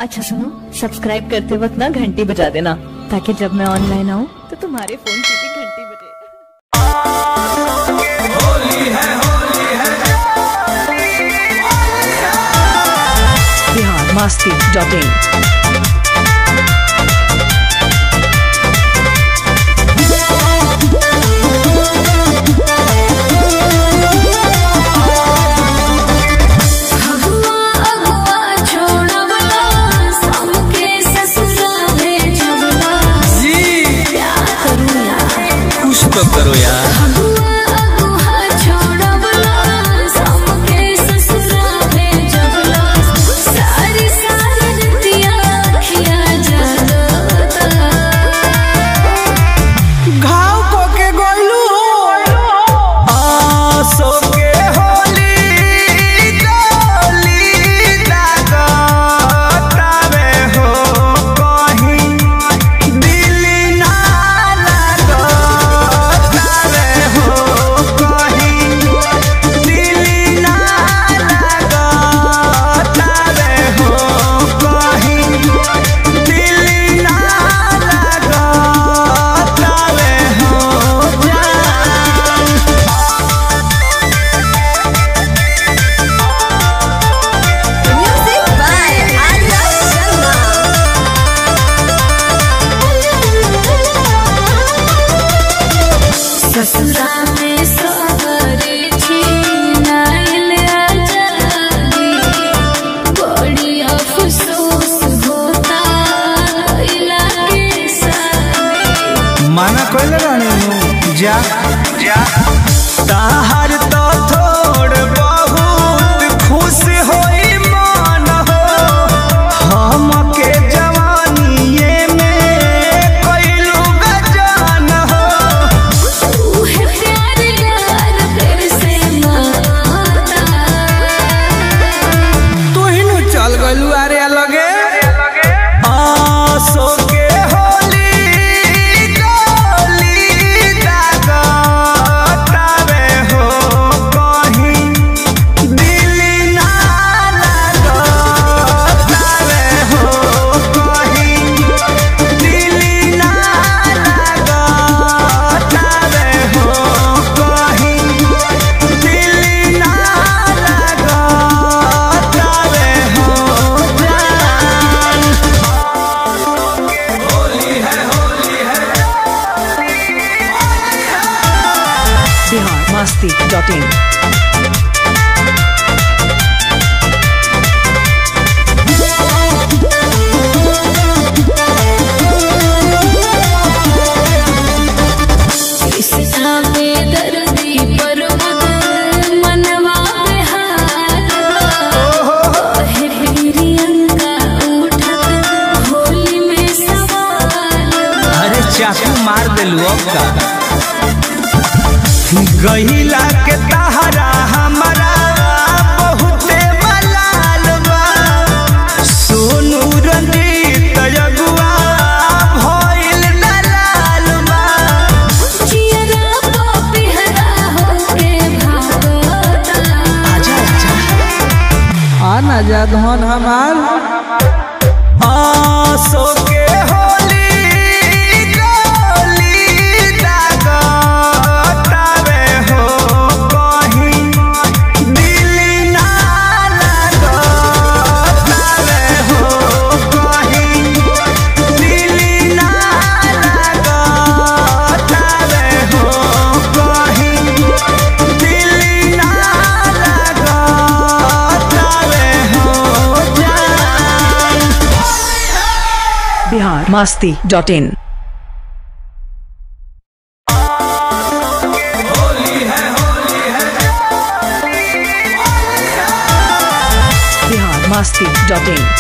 अच्छा सुनो, सब्सक्राइब करते वक्त ना घंटी बजा देना, ताकि जब मैं ऑनलाइन आऊँ तो तुम्हारे फोन की भी घंटी बजे। होली है, होली है। biharmasti.in तो करो यार। माना कोई जा ताहर तो थोड़ बहुत खुश होई मन हो, हमके जवानीए में कइलू गजान हो। उहे प्यार यार फिर से माता, तू ही नु चल गइलू अरे लगे आसो के biharmasti.in चाकू मार दिलू का गहिला के तहरा हमारा बहुते मलाल बा, सोनू रंजीत अगुआ भइल दलाल बा। चियरा पिहरा होके भागता, आजा आजा आना जा धन हमार आसो के biharmasti.in होली है, होली है। biharmasti.in